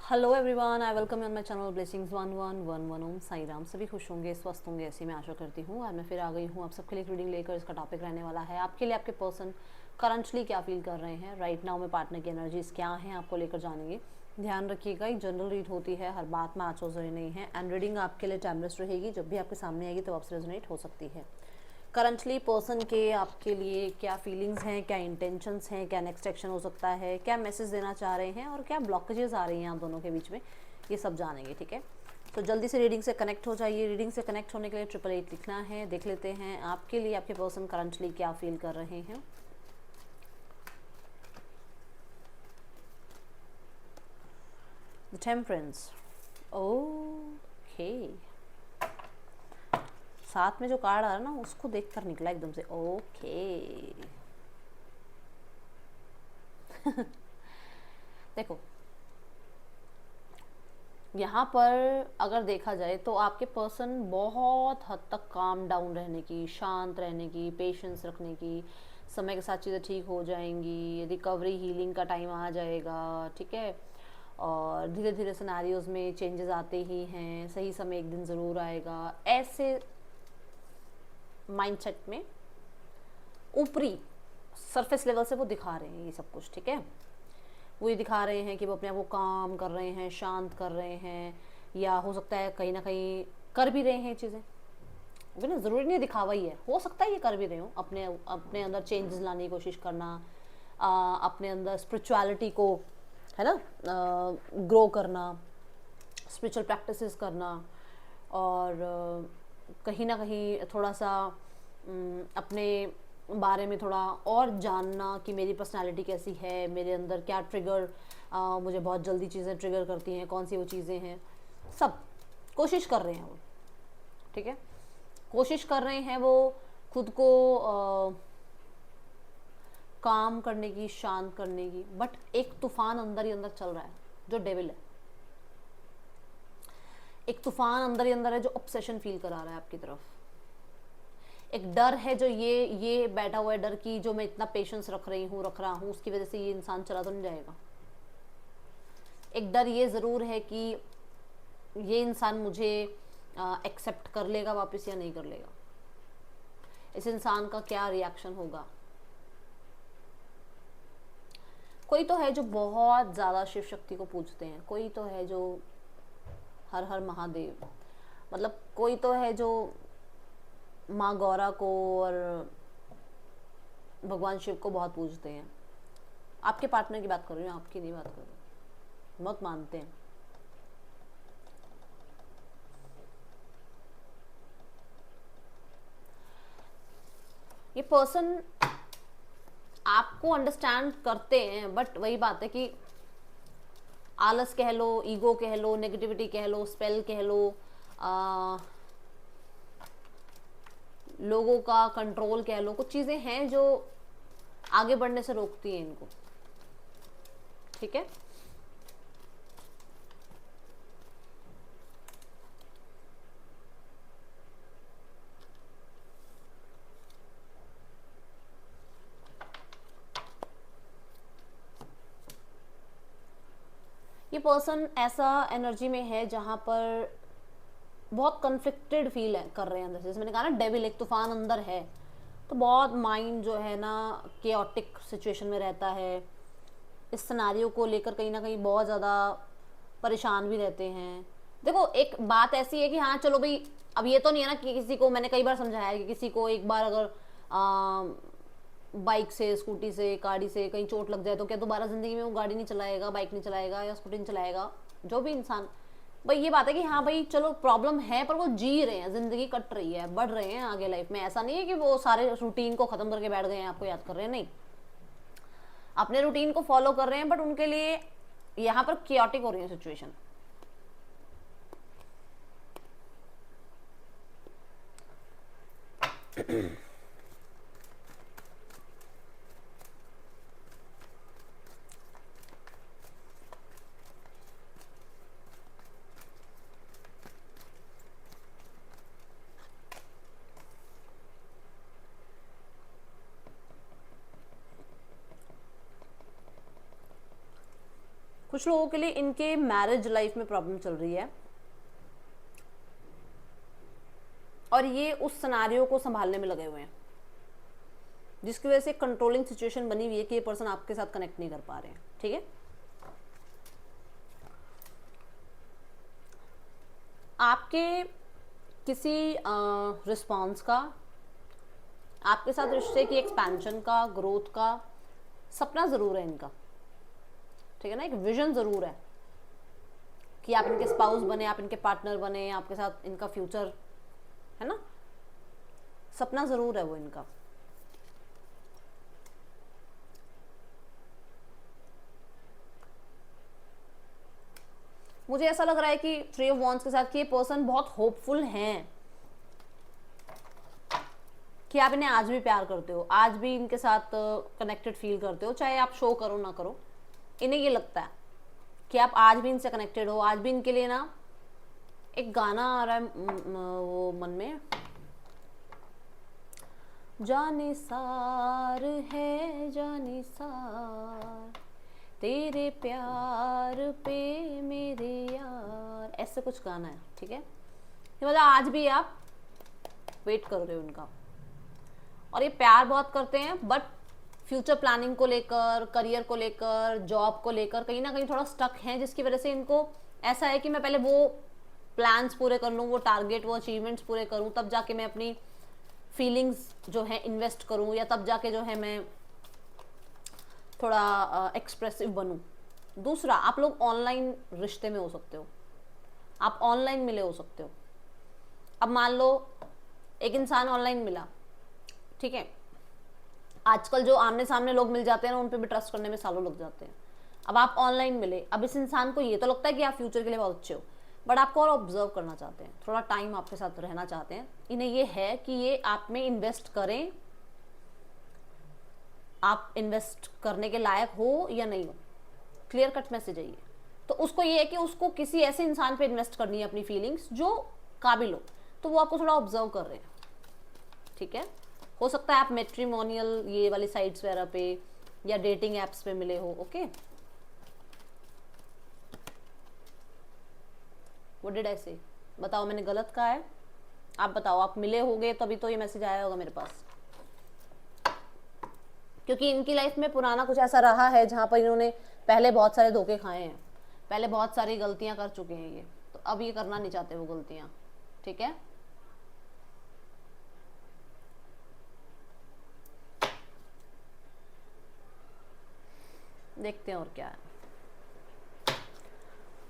Hello everyone, I welcome on my channel blessings 1111 ओम साई राम। सभी खुश होंगे, स्वस्थ होंगे, ऐसी मैं आशा करती हूँ। आज मैं फिर आ गई हूँ आप सबके लिए रीडिंग लेकर। इसका टॉपिक रहने वाला है आपके लिए आपके पर्सन करंटली क्या फील कर रहे हैं राइट नाउ में, पार्टनर की एनर्जीज क्या हैं आपको लेकर जानेंगे। ध्यान रखिएगा, एक जनरल रीड होती है, हर बात में आंचो जरूरी नहीं है। एंड रीडिंग आपके लिए टाइमलेस रहेगी, जब भी आपके सामने आएगी तो आपसे रेजोनेट हो सकती है। करंटली पर्सन के आपके लिए क्या फीलिंग्स हैं, क्या इंटेंशंस हैं, क्या नेक्स्ट एक्शन हो सकता है, क्या मैसेज देना चाह रहे हैं और क्या ब्लॉकेजेस आ रही हैं आप दोनों के बीच में, ये सब जानेंगे। ठीक है, तो जल्दी से रीडिंग से कनेक्ट हो जाइए। रीडिंग से कनेक्ट होने के लिए 888 लिखना है। देख लेते हैं आपके लिए आपके पर्सन करंटली क्या फील कर रहे हैं। The temperance, okay. साथ में जो कार्ड आ रहा है ना, उसको देखकर निकला एकदम से, ओके। देखो, यहाँ पर अगर देखा जाए तो आपके पर्सन बहुत हद तक काम डाउन रहने की, शांत रहने की, पेशेंस रखने की, समय के साथ चीज़ें ठीक हो जाएंगी, रिकवरी हीलिंग का टाइम आ जाएगा। ठीक है, और धीरे धीरे सिनेरियोज में चेंजेस आते ही हैं, सही समय एक दिन ज़रूर आएगा, ऐसे माइंडसेट में ऊपरी सरफेस लेवल से वो दिखा रहे हैं ये सब कुछ। ठीक है, वो ये दिखा रहे हैं कि वो अपने आप को काम कर रहे हैं, शांत कर रहे हैं, या हो सकता है कहीं ना कहीं कर भी रहे हैं चीज़ें। वो ना ज़रूरी नहीं दिखावा ही है, हो सकता है ये कर भी रहे हो, अपने अपने अंदर चेंजेस लाने की कोशिश करना, अपने अंदर स्पिरिचुअलिटी को, है ना, ग्रो करना, स्पिरिचुअल प्रैक्टिसेस करना, और कहीं ना कहीं थोड़ा सा अपने बारे में थोड़ा और जानना कि मेरी पर्सनालिटी कैसी है, मेरे अंदर क्या ट्रिगर, मुझे बहुत जल्दी चीज़ें ट्रिगर करती हैं, कौन सी वो चीज़ें हैं, सब कोशिश कर रहे हैं वो। ठीक है, कोशिश कर रहे हैं वो खुद को काम करने की, शांत करने की, बट एक तूफान अंदर ही अंदर चल रहा है जो डेविल है। एक तूफान अंदर ही अंदर है जो ऑब्सेशन फील करा रहा है आपकी तरफ। एक डर है जो ये बैठा हुआ है, डर की, जो मैं इतना पेशेंस रख रहा हूँ, उसकी वजह से ये इंसान चला तो नहीं जाएगा। एक डर ये ज़रूर है कि ये इंसान मुझे एक्सेप्ट कर लेगा वापस या नहीं कर लेगा, इस इंसान का क्या रिएक्शन होगा। कोई तो है जो बहुत ज़्यादा शिव शक्ति को पूजते हैं, कोई तो है जो हर हर महादेव, मतलब कोई तो है जो माँ गौरा को और भगवान शिव को बहुत पूजते हैं। आपके पार्टनर की बात कर रही हूँ, आपकी नहीं बात कर रही हूँ, बहुत मानते हैं। ये पर्सन आपको अंडरस्टैंड करते हैं, बट वही बात है कि आलस कह लो, ईगो कह लो, नेगेटिविटी कह लो, स्पेल कह लो, लोगों का कंट्रोल कह लो, कुछ चीज़ें हैं जो आगे बढ़ने से रोकती हैं इनको। ठीक है, ये पर्सन ऐसा एनर्जी में है जहाँ पर बहुत कन्फ्लिक्टेड फील है कर रहे हैं अंदर से। जैसे मैंने कहा ना, डेविल एक तूफान अंदर है, तो बहुत माइंड जो है ना केओटिक सिचुएशन में रहता है। इस सिनेरियो को लेकर कहीं ना कहीं बहुत ज़्यादा परेशान भी रहते हैं। देखो, एक बात ऐसी है कि हाँ चलो भाई, अब ये तो नहीं है ना कि किसी को, मैंने कई बार समझाया है कि किसी को एक बार अगर बाइक से, स्कूटी से, गाड़ी से कहीं चोट लग जाए तो क्या दोबारा ज़िंदगी में वो गाड़ी नहीं चलाएगा, बाइक नहीं चलाएगा या स्कूटी नहीं चलाएगा, जो भी इंसान। भाई ये बात है कि हाँ भाई चलो प्रॉब्लम है, पर वो जी रहे हैं, ज़िंदगी कट रही है, बढ़ रहे हैं आगे लाइफ में। ऐसा नहीं है कि वो सारे रूटीन को ख़त्म करके बैठ गए हैं आपको याद कर रहे हैं, नहीं, अपने रूटीन को फॉलो कर रहे हैं, बट उनके लिए यहाँ पर क्योटिक हो रही है सिचुएशन। कुछ लोगों के लिए इनके मैरिज लाइफ में प्रॉब्लम चल रही है और ये उस सिनेरियो को संभालने में लगे हुए हैं, जिसकी वजह से कंट्रोलिंग सिचुएशन बनी हुई है कि ये पर्सन आपके साथ कनेक्ट नहीं कर पा रहे हैं। ठीक है, आपके किसी रिस्पॉन्स का, आपके साथ रिश्ते की एक्सपेंशन का, ग्रोथ का सपना ज़रूर है इनका। ठीक है ना, एक विजन ज़रूर है कि आप इनके स्पाउस बने, आप इनके पार्टनर बने, आपके साथ इनका फ्यूचर है ना, सपना ज़रूर है वो इनका। मुझे ऐसा लग रहा है कि थ्री ऑफ वॉन्ड्स के साथ कि ये पर्सन बहुत होपफुल हैं कि आप इन्हें आज भी प्यार करते हो, आज भी इनके साथ कनेक्टेड फील करते हो, चाहे आप शो करो ना करो। इन्हें ये लगता है कि आप आज भी इनसे कनेक्टेड हो, आज भी इनके लिए ना एक गाना आ रहा है वो मन में, जाने सार है जाने सार तेरे प्यार पे मेरे यार, ऐसे कुछ गाना है। ठीक है, मतलब आज भी आप वेट कर रहे हो उनका, और ये प्यार बहुत करते हैं, बट फ्यूचर प्लानिंग को लेकर, करियर को लेकर, जॉब को लेकर कहीं ना कहीं थोड़ा स्टक हैं, जिसकी वजह से इनको ऐसा है कि मैं पहले वो प्लान्स पूरे कर लूँ, वो टारगेट, वो अचीवमेंट्स पूरे करूँ, तब जाके मैं अपनी फीलिंग्स जो है इन्वेस्ट करूँ, या तब जाके जो है मैं थोड़ा एक्सप्रेसिव बनूँ। दूसरा, आप लोग ऑनलाइन रिश्ते में हो सकते हो, आप ऑनलाइन मिले हो सकते हो। अब मान लो एक इंसान ऑनलाइन मिला, ठीक है, आजकल जो आमने सामने लोग मिल जाते हैं ना, उन पे भी ट्रस्ट करने में सालों लग जाते हैं। अब आप ऑनलाइन मिले, अब इस इंसान को ये तो लगता है कि आप फ्यूचर के लिए बहुत अच्छे हो, बट आपको और ऑब्जर्व करना चाहते हैं, थोड़ा टाइम आपके साथ रहना चाहते हैं। इन्हें ये है कि ये आप में इन्वेस्ट करें, आप इन्वेस्ट करने के लायक हो या नहीं हो, क्लियर कट मैसेज है ये। तो उसको ये है कि उसको किसी ऐसे इंसान पे इन्वेस्ट करनी है अपनी फीलिंग्स जो काबिल हो, तो वो आपको थोड़ा ऑब्जर्व कर रहे हैं। ठीक है, हो सकता है आप मैट्रिमोनियल ये वाली साइट्स वगैरह पे या डेटिंग एप्स पे मिले हो। ओके, व्हाट डिड आई से, बताओ मैंने गलत कहा है? आप बताओ, आप मिले होगे तभी तो ये मैसेज आया होगा मेरे पास, क्योंकि इनकी लाइफ में पुराना कुछ ऐसा रहा है जहां पर इन्होंने पहले बहुत सारे धोखे खाए हैं, पहले बहुत सारी गलतियां कर चुके हैं ये, तो अब ये करना नहीं चाहते वो गलतियां। ठीक है, देखते हैं और क्या है।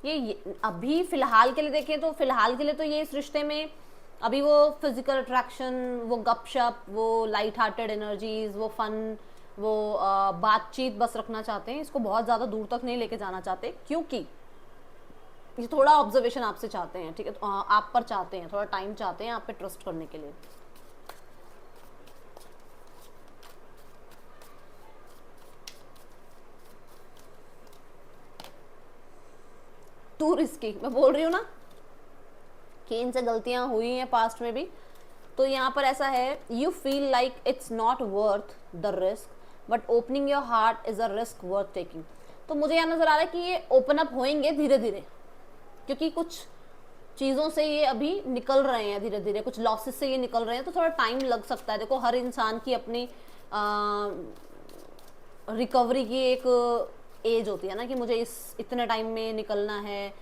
ये अभी फिलहाल के लिए देखें तो फिलहाल के लिए तो ये इस रिश्ते में अभी वो फिजिकल अट्रैक्शन, वो गपशप, वो लाइट हार्टेड एनर्जीज, वो फन, वो बातचीत बस रखना चाहते हैं, इसको बहुत ज़्यादा दूर तक नहीं लेके जाना चाहते, क्योंकि ये थोड़ा ऑब्जर्वेशन आपसे चाहते हैं। ठीक है, तो आप पर चाहते हैं, थोड़ा टाइम चाहते हैं आप पे ट्रस्ट करने के लिए। टू रिस्की, मैं बोल रही हूँ ना कि इनसे गलतियां हुई हैं पास्ट में भी, तो यहाँ पर ऐसा है, you feel like it's not worth the risk but opening your heart is a risk worth taking. तो मुझे यहाँ नजर आ रहा है कि ये ओपन अप होएंगे धीरे धीरे, क्योंकि कुछ चीज़ों से ये अभी निकल रहे हैं धीरे धीरे, कुछ लॉसेस से ये निकल रहे हैं, तो थोड़ा टाइम लग सकता है। देखो, हर इंसान की अपनी रिकवरी की एक एज होती है ना, कि मुझे इस इतने टाइम में निकलना है,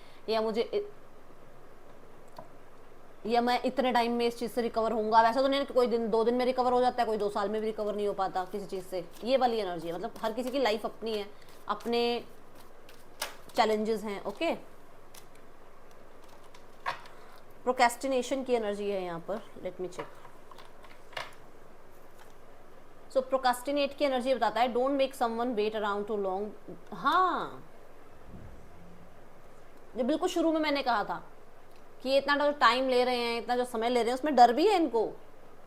या मैं इतने टाइम में इस चीज़ से रिकवर होऊंगा। वैसा तो नहीं है कि कोई दिन 2 दिन में रिकवर हो जाता है, कोई 2 साल में भी रिकवर नहीं हो पाता किसी चीज़ से। ये वाली एनर्जी है, मतलब हर किसी की लाइफ अपनी है, अपने चैलेंजेस हैं। ओके, प्रोक्रेस्टिनेशन की एनर्जी है यहाँ पर, let me check. So procrastinate की एनर्जी बताता है don't make someone wait around too long. हाँ, जो बिल्कुल शुरू में मैंने कहा था कि ये इतना जो टाइम ले रहे हैं, इतना जो समय ले रहे हैं, उसमें डर भी है इनको,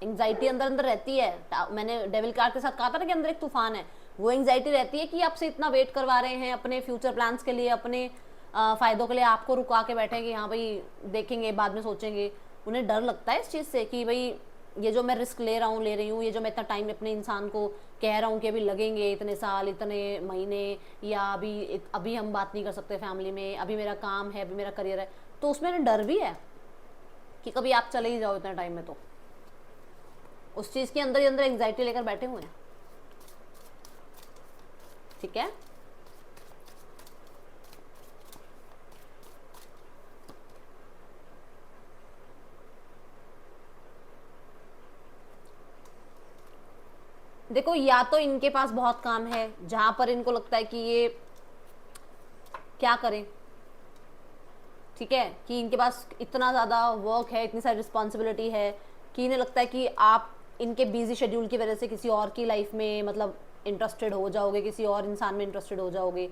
एंग्जाइटी अंदर अंदर रहती है। मैंने डेविल कार्ड के साथ कहा था ना कि अंदर एक तूफान है, वो एंग्जाइटी रहती है कि आपसे इतना वेट करवा रहे हैं अपने फ्यूचर प्लान्स के लिए, अपने फ़ायदों के लिए, आपको रुका के बैठे कि हाँ भाई देखेंगे बाद में सोचेंगे। उन्हें डर लगता है इस चीज़ से कि भाई ये जो मैं रिस्क ले रही हूँ, ये जो मैं इतना टाइम अपने इंसान को कह रहा हूँ कि अभी लगेंगे इतने साल, इतने महीने, या अभी हम बात नहीं कर सकते फैमिली में, अभी मेरा काम है, अभी मेरा करियर है, तो उसमें ना डर भी है कि कभी आप चले ही जाओ इतने टाइम में, तो उस चीज़ के अंदर ही अंदर एंग्जाइटी लेकर बैठे हुए हैं। ठीक है, देखो या तो इनके पास बहुत काम है जहां पर इनको लगता है कि ये क्या करें, ठीक है, कि इनके पास इतना ज़्यादा वर्क है, इतनी सारी रिस्पॉन्सिबिलिटी है कि इन्हें लगता है कि आप इनके बिजी शेड्यूल की वजह से किसी और की लाइफ में मतलब इंटरेस्टेड हो जाओगे, किसी और इंसान में इंटरेस्टेड हो जाओगे,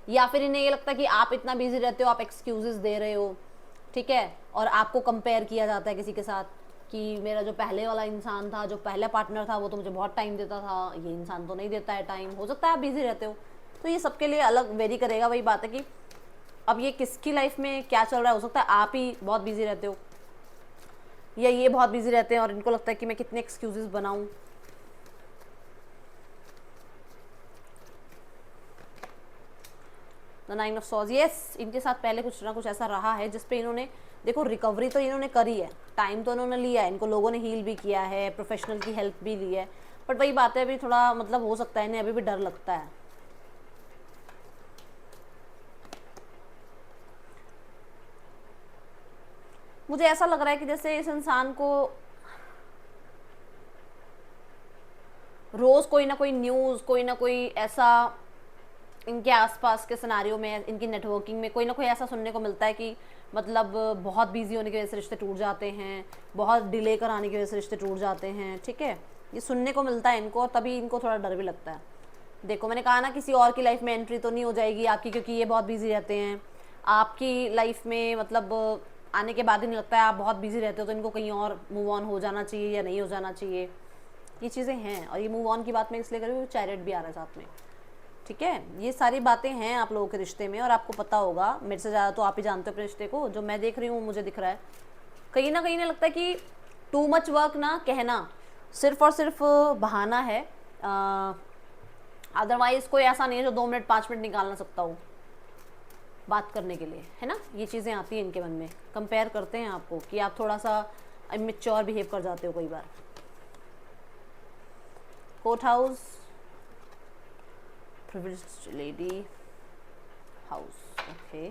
या फिर इन्हें ये लगता है कि आप इतना बिजी रहते हो, आप एक्सक्यूजेस दे रहे हो, ठीक है, और आपको कंपेयर किया जाता है किसी के साथ कि मेरा जो पहले वाला इंसान था, जो पहला पार्टनर था, वो तो मुझे बहुत टाइम देता था, ये इंसान तो नहीं देता है टाइम। हो सकता है आप बिजी रहते हो, तो ये सबके लिए अलग वेरी करेगा। वही बात है कि अब ये किसकी लाइफ में क्या चल रहा है, हो सकता है आप ही बहुत बिजी रहते हो या ये बहुत बिजी रहते हैं और इनको लगता है कि मैं कितने एक्सक्यूजेस बनाऊं। द 9 ऑफ सॉर्ड्स, यस, इनके साथ पहले कुछ ना कुछ ऐसा रहा है जिसपे इन्होंने, देखो रिकवरी तो इन्होंने करी है, टाइम तो इन्होंने लिया है, इनको लोगों ने हील भी किया है, प्रोफेशनल की हेल्प भी ली है, बट वही बात है अभी थोड़ा मतलब हो सकता है इन्हें अभी भी डर लगता है। मुझे ऐसा लग रहा है कि जैसे इस इंसान को रोज कोई ना कोई न्यूज़, कोई ना कोई ऐसा इनके आसपास के सिनारियों में, इनकी नेटवर्किंग में कोई ना कोई ऐसा सुनने को मिलता है कि मतलब बहुत बिजी होने की वजह से रिश्ते टूट जाते हैं, बहुत डिले कराने की वजह से रिश्ते टूट जाते हैं, ठीक है, ये सुनने को मिलता है इनको, तभी इनको थोड़ा डर भी लगता है। देखो मैंने कहा ना किसी और की लाइफ में एंट्री तो नहीं हो जाएगी आपकी, क्योंकि ये बहुत बिजी रहते हैं आपकी लाइफ में, मतलब आने के बाद ही नहीं लगता है, आप बहुत बिजी रहते हो तो इनको कहीं और मूव ऑन हो जाना चाहिए या नहीं हो जाना चाहिए, ये चीज़ें हैं। और ये मूव ऑन की बात मैं इसलिए कर रही हूँ, चैरिट भी आ रहा है साथ में, ठीक है, ये सारी बातें हैं आप लोगों के रिश्ते में, और आपको पता होगा मेरे से ज़्यादा तो आप ही जानते हो अपने रिश्ते को, जो मैं देख रही हूँ मुझे दिख रहा है कहीं ना कहीं, लगता है कि टू मच वर्क ना कहना सिर्फ और सिर्फ बहाना है, अदरवाइज कोई ऐसा नहीं है जो 2 मिनट 5 मिनट निकाल ना सकता हो बात करने के लिए, है ना। ये चीज़ें आती हैं इनके मन में, कंपेयर करते हैं आपको कि आप थोड़ा सा इमेच्योर बिहेव कर जाते हो कई बार। Court house, privileged lady house, okay.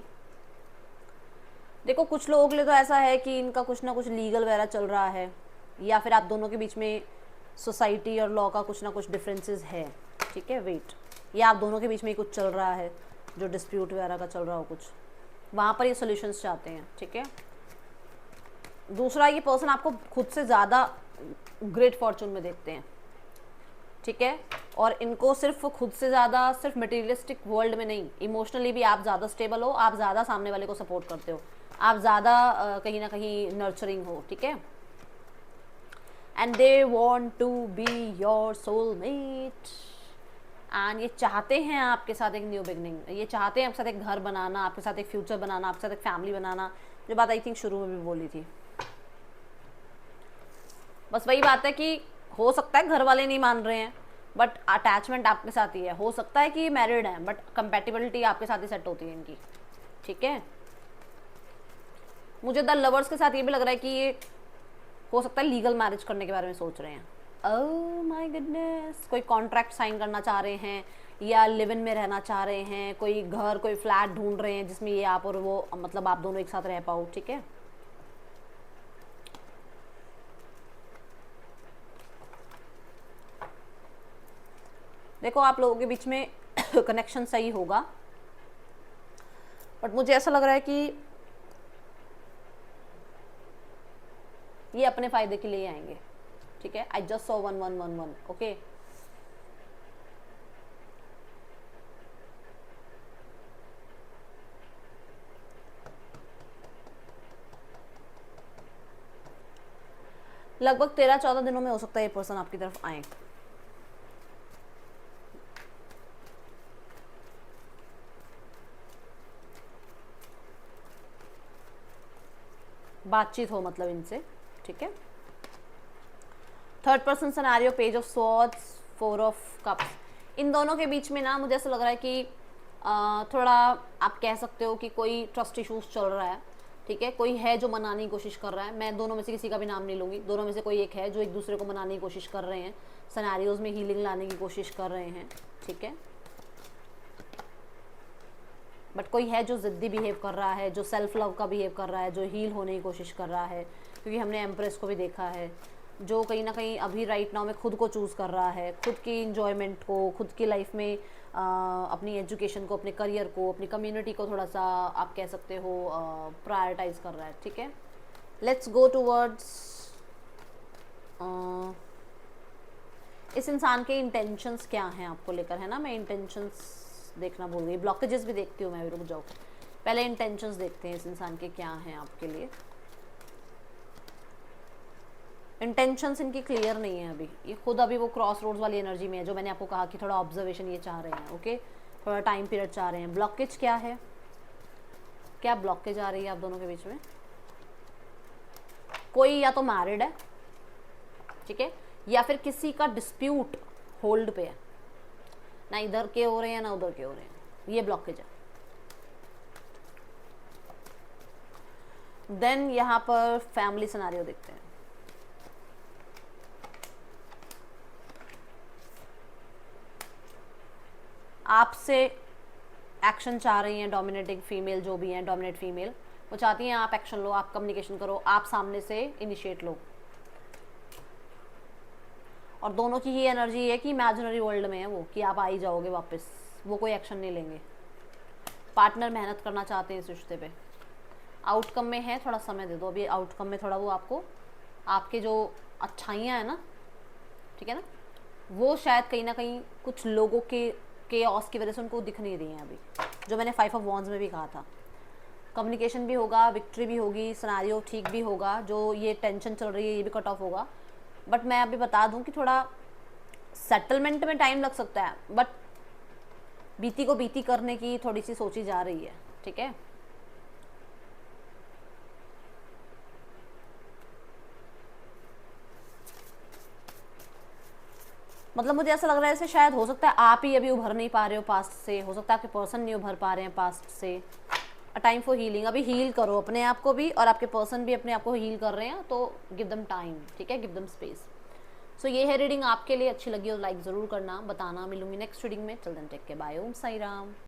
देखो कुछ लोगों के लिए तो ऐसा है कि इनका कुछ ना कुछ लीगल वगैरह चल रहा है, या फिर आप दोनों के बीच में सोसाइटी और लॉ का कुछ ना कुछ डिफरेंसेस है, ठीक है, वेट, या आप दोनों के बीच में कुछ चल रहा है जो डिस्प्यूट वगैरह का चल रहा हो कुछ, वहाँ पर ये सॉल्यूशंस चाहते हैं, ठीक है। दूसरा, ये पर्सन आपको खुद से ज़्यादा ग्रेट फॉर्चून में देखते हैं, ठीक है, और इनको सिर्फ खुद से ज़्यादा, सिर्फ मटेरियलिस्टिक वर्ल्ड में नहीं, इमोशनली भी आप ज़्यादा स्टेबल हो, आप ज़्यादा सामने वाले को सपोर्ट करते हो, आप ज़्यादा कहीं ना कहीं नर्चरिंग हो, ठीक है। And they want to be your soulmate, and ये चाहते हैं आपके साथ एक न्यू बिगनिंग, ये चाहते हैं आपके साथ एक घर बनाना, आपके साथ एक फ्यूचर बनाना, आपके साथ एक फैमिली बनाना, जो बात आई थिंक शुरू में भी बोली थी। बस वही बात है कि हो सकता है घर वाले नहीं मान रहे हैं, बट अटैचमेंट आपके साथ ही है, हो सकता है कि मैरिड हैं बट कंपैटिबिलिटी आपके साथ ही सेट होती है इनकी, ठीक है। मुझे द लवर्स के साथ ये भी लग रहा है कि ये हो सकता है लीगल मैरिज करने के बारे में सोच रहे हैं, ओह माय गुडनेस, कोई कॉन्ट्रैक्ट साइन करना चाह रहे हैं, या लिव इन में रहना चाह रहे हैं, कोई घर, कोई फ्लैट ढूंढ रहे हैं जिसमें ये आप और वो, मतलब आप दोनों एक साथ रह पाओ, ठीक है। देखो आप लोगों के बीच में कनेक्शन सही होगा, बट मुझे ऐसा लग रहा है कि ये अपने फायदे के लिए आएंगे, ठीक है। I just saw 1111, okay. लगभग 13-14 दिनों में हो सकता है ये पर्सन आपकी तरफ आए। बातचीत हो मतलब इनसे, ठीक है। Third person scenario, page of swords, 4 of cups. इन दोनों के बीच में ना मुझे ऐसा लग रहा है कि थोड़ा आप कह सकते हो कि कोई ट्रस्ट इशूज चल रहा है, ठीक है। कोई है जो मनाने की कोशिश कर रहा है, मैं दोनों में से किसी का भी नाम नहीं लूँगी, दोनों में से कोई एक है जो एक दूसरे को मनाने की कोशिश कर रहे हैं, सिनेरियोज में हीलिंग लाने की कोशिश कर रहे हैं, ठीक है। बट कोई है जो ज़िद्दी बिहेव कर रहा है, जो सेल्फ लव का बिहेव कर रहा है, जो हील होने की कोशिश कर रहा है, क्योंकि हमने एम्प्रेस को भी देखा है, जो कहीं ना कहीं अभी राइट नाउ में खुद को चूज़ कर रहा है, खुद की इंजॉयमेंट को, खुद की लाइफ में अपनी एजुकेशन को, अपने करियर को, अपनी कम्युनिटी को थोड़ा सा आप कह सकते हो प्रायोरिटाइज कर रहा है, ठीक है। लेट्स गो टूवर्ड्स इस इंसान के इंटेंशंस क्या हैं आपको लेकर, है ना। मैं इंटेंशंस देखना भूल गई, ब्लॉकेजेस भी देखती हूँ मैं, रुक जाओ। पहले इंटेंशंस देखते हैं इस इंसान के क्या हैं आपके लिए। इंटेंशंस इनकी क्लियर नहीं है अभी, ये खुद अभी वो क्रॉस रोड्स वाली एनर्जी में है, जो मैंने आपको कहा कि थोड़ा ऑब्जर्वेशन ये चाह रहे हैं, ओके, थोड़ा टाइम पीरियड चाह रहे हैं। ब्लॉकेज क्या है, क्या ब्लॉकेज आ रही है आप दोनों के बीच में? कोई या तो मैरिड है, ठीक है, या फिर किसी का डिस्प्यूट होल्ड पे है, ना इधर के हो रहे हैं ना उधर के हो रहे हैं, ये ब्लॉकेज है। देन यहाँ पर फैमिली सिनेरियो देखते हैं। आपसे एक्शन चाह रही हैं डोमिनेटिंग फीमेल, जो भी हैं डोमिनेट फीमेल, वो चाहती हैं आप एक्शन लो, आप कम्युनिकेशन करो, आप सामने से इनिशिएट लो। और दोनों की ही एनर्जी है कि इमेजिनरी वर्ल्ड में है वो, कि आप आ ही जाओगे वापस, वो कोई एक्शन नहीं लेंगे। पार्टनर मेहनत करना चाहते हैं इस रिश्ते पे, आउटकम में है, थोड़ा समय दे दो अभी, आउटकम में थोड़ा वो आपको, आपके जो अच्छाइयाँ हैं ना, ठीक है ना, वो शायद कहीं ना कहीं कुछ लोगों के केओस की वजह से उनको दिख नहीं रही हैं अभी, जो मैंने 5 ऑफ वॉन्ड्स में भी कहा था। कम्युनिकेशन भी होगा, विक्ट्री भी होगी, सिनेरियो ठीक भी होगा, जो ये टेंशन चल रही है ये भी कट ऑफ होगा। बट मैं अभी बता दूं कि थोड़ा सेटलमेंट में टाइम लग सकता है, बट बीती को बीती करने की थोड़ी सी सोची जा रही है, ठीक है। मतलब मुझे ऐसा लग रहा है जैसे शायद हो सकता है आप ही अभी उभर नहीं पा रहे हो पास्ट से, हो सकता है आपके पर्सन नहीं उभर पा रहे हैं पास्ट से। अ टाइम फॉर हीलिंग, अभी हील करो अपने आप को भी, और आपके पर्सन भी अपने आप को हील कर रहे हैं, तो गिव देम टाइम, ठीक है, गिव देम स्पेस। सो ये है रीडिंग, आपके लिए अच्छी लगी हो लाइक ज़रूर करना, बताना। मिलूंगी नेक्स्ट रीडिंग में, till then take care, bye, Om Sai Ram.